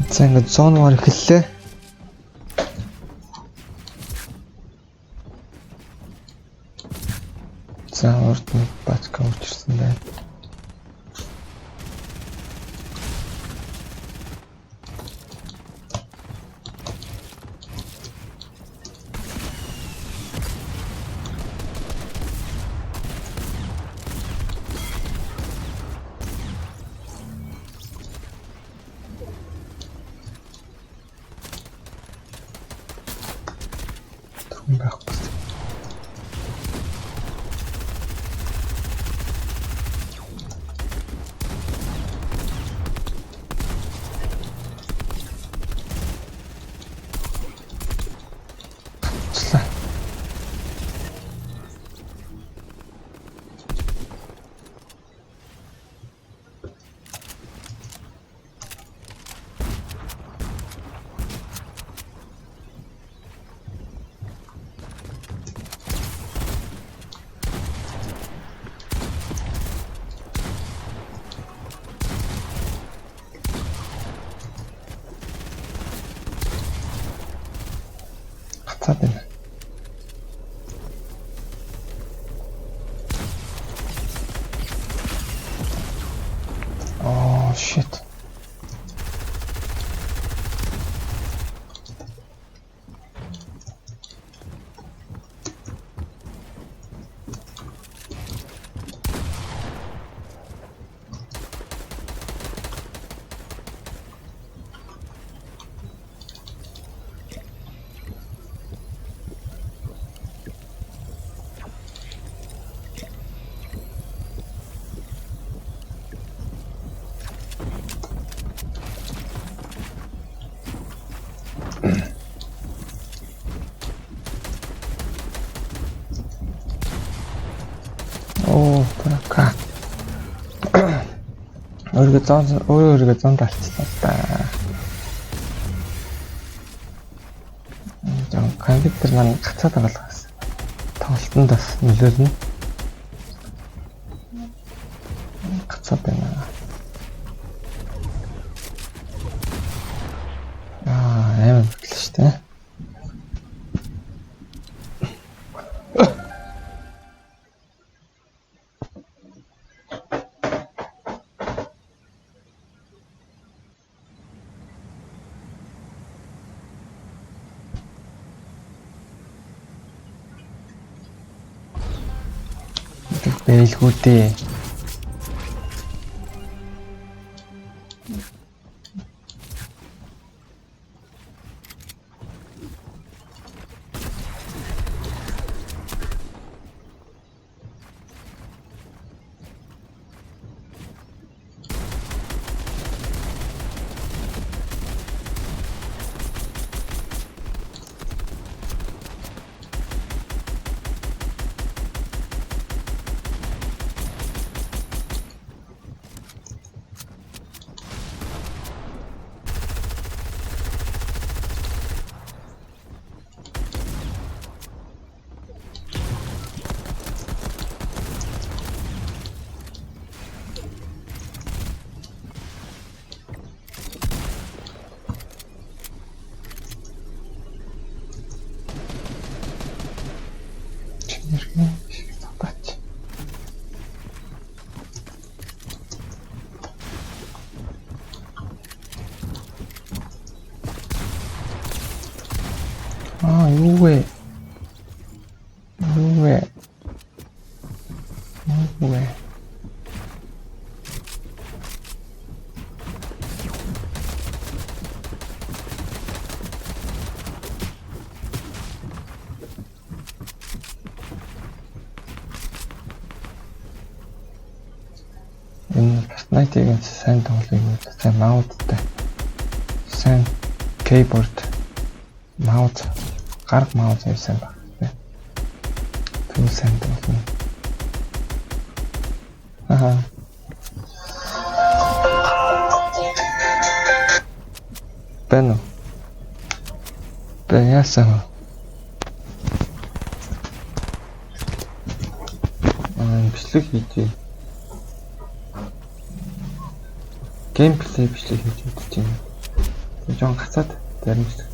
За ингээд 100 дугаар эхэллээ. За урд нь бацка учирсан байна. Байхгүй. Хацаад байна. Oh shit. Пака. Өөрийгөө зон талцлаа та. Компьютер маань гацаад байгаа л бас. Тоглолтод бас нөлөөлнө. Гацаад байна. Амар хөтлөө шүү дээ. Бэлгүүдээ. Юу вэ? Энэ Fortnite-ийн сайн тоглоомыг сайн маунттай. Сайн keyboard, маус, гарах маус байсан баг. Түн сайн тоглоно. Бэно. Яасан. Бичлэг хийжээ. Геймплей бичлэг хийж үзэж байна. Жон гацаад даримт.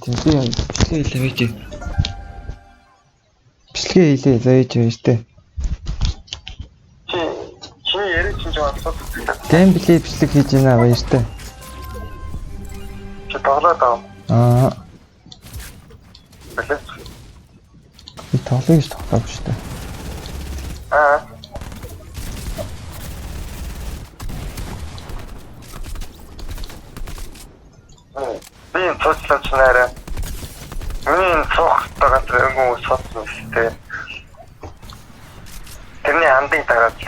Тэмцээ бичлэгээ хийлээ байж. Бичлэгээ хийлээ зааж байж тээ. Чи яриг чинь жоо. Геймплей бичлэг хийж байна байж тээ. Чи тоглоод аа. Бэлээ. Би тоглоё гэж тоглоогүй шүү дээ. Би цоцлооч нэрэ. Миний цогтой газар өнгөө цоцсон шүү дээ. Тэрний андын дараач.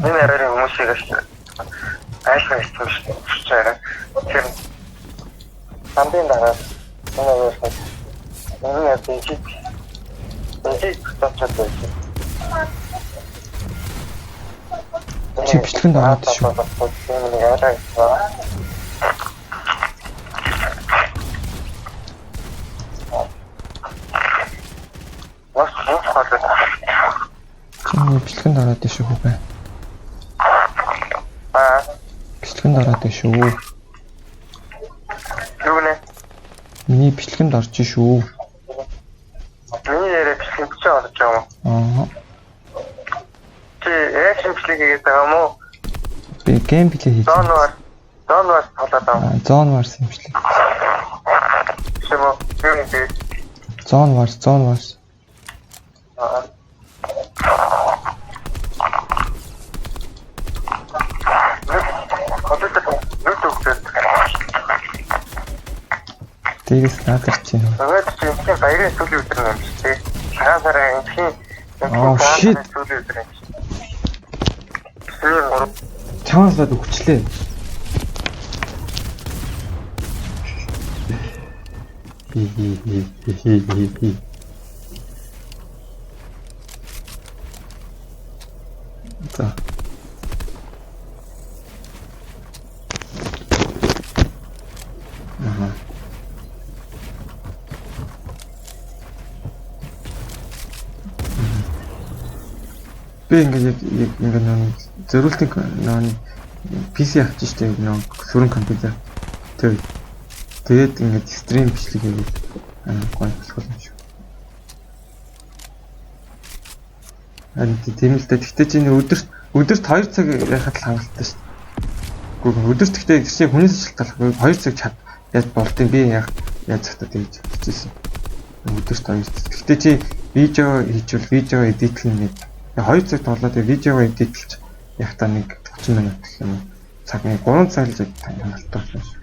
Энэ арай хүмүүсийг айлгаа хийсэн шүү дээ. Тэр андын дараа энэ бижик цоцсон байх. Чи бичлэгэнд ороод шүү. Бичлэгэнд ороод шүү хөө. Бичлэгэнд ороод шүү. Юу нэ? Миний бичлэгэнд орж шүү. Миний яриа бичлэгэнд ч орж байгаа юм. Чи яшин бичлэг хийгээд байгаа юм уу? Би геймплей хийж. Зон Wars тоглоод байгаа. Zone Wars юм бичлэг. Шимо юу нэ? Zone Wars. Тэгээс наадах чинь. Тэгээд чи энэ баярын сүүлийн өдөр юм шүү дээ. Цагаан сарын энэхийн сүүлийн өдөр юм шүү. Чамааслаад өгчлээ. За. Би ингээд зөрүүлтийг PC авчих штеп сүрэн компьютер. Тэгээд ингээд стрим бичлэг хийгээд гоё болох юм шүү. Тийм л дээ. Гэхдээ чинь өдөрт 2 цаг яхад л хангалттай шүү. Гэхдээ өдөрт гэхдээ чи хүнээс шалтгаалгүй 2 цаг чад яаж болдгийг би яаж захтаа тэгж хичээсэн. Өдөрт 2 цаг. Гэхдээ чи видео хийжүүл видео эдитлэх 2 цаг тоглоод видеого эдитлж яхтаа нэг 30 минут гэх юм уу. Цаг нэг 3 цаг л хангалттай байна шүү.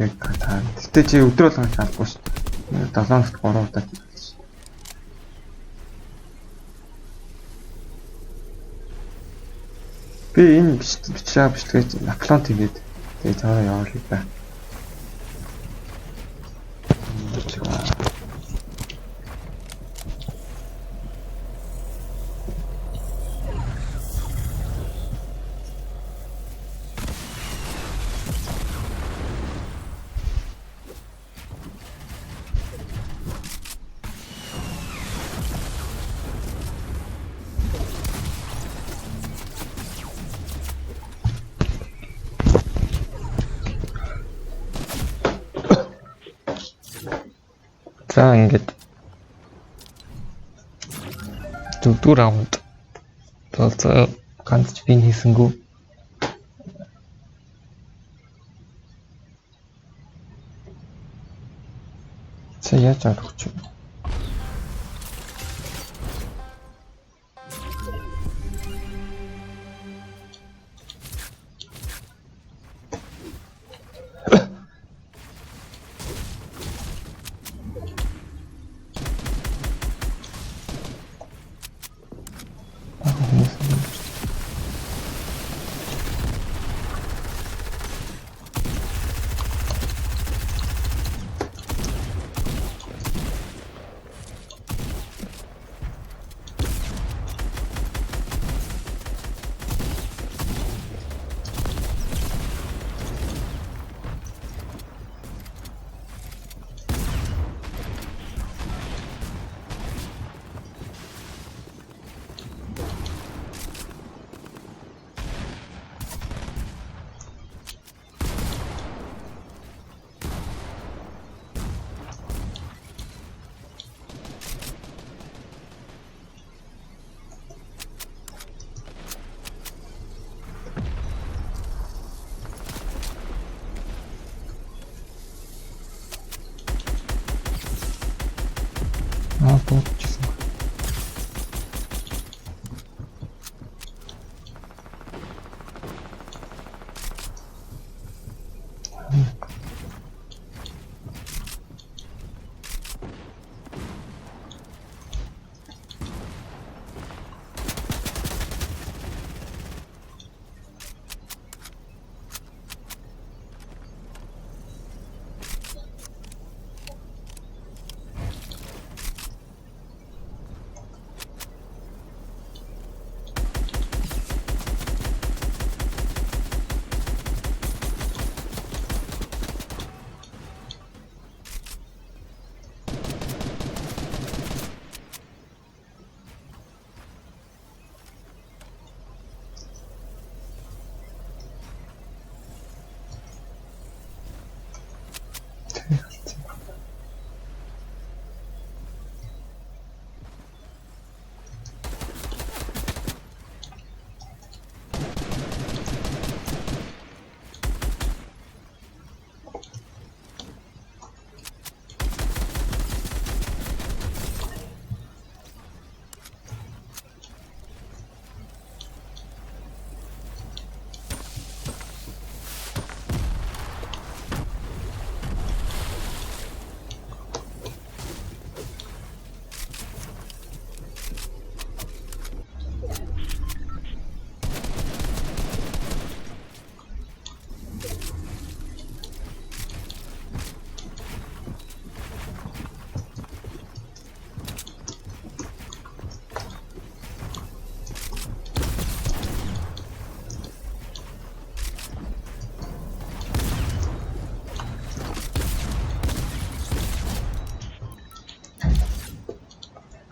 Яг таа. Гэхдээ чи өдөр болгон албагүй шүү. 7 хоногт 3 удаа хийлээ. Би энэ бичлэгээ апплод хийгээд тэгээ цааваа явуулъя да. За ингээд 4 раунд толцоо ганц ч бин хийсэнгүү. За яаж авах ч юм.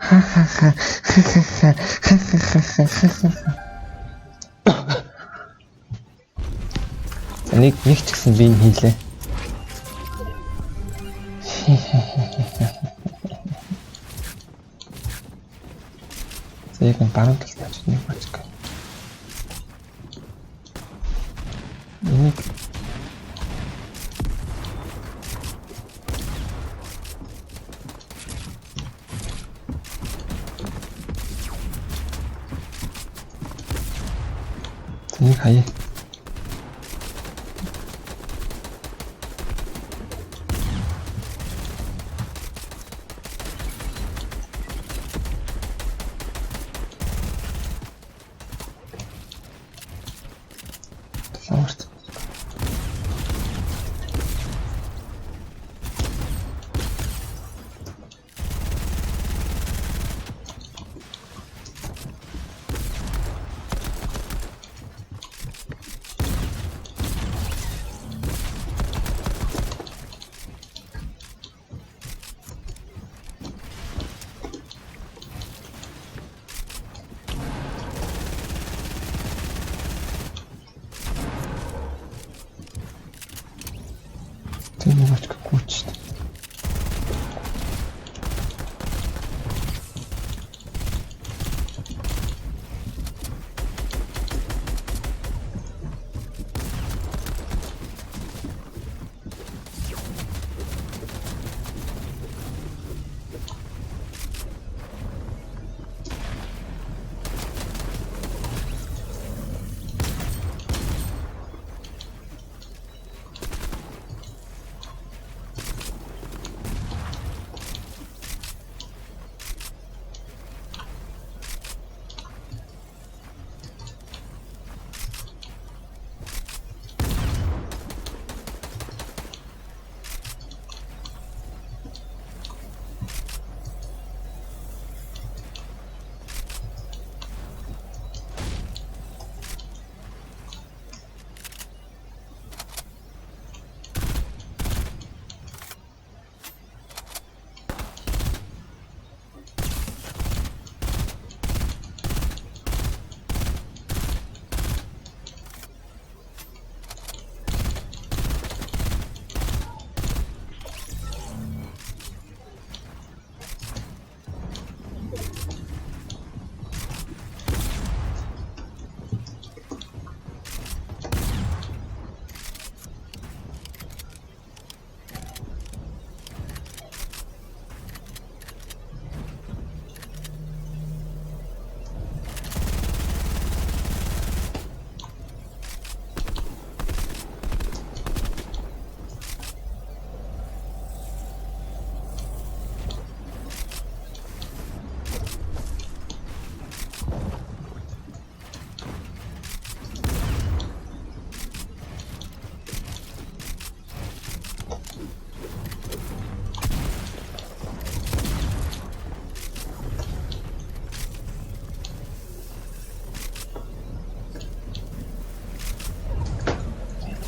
Нэг ч гэсэн би энэ хийлээ. Яг баруун талд нэг бачка. Энийг Энийг хаяа. Лаурт. Ты немножко кучит.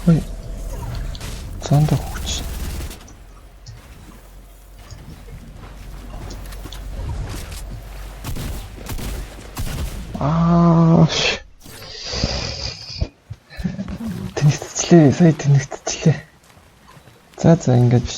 Ой. Цаанда хүч. Тэнэгтчлээ. Сая тэнэгтчлээ. За ингэж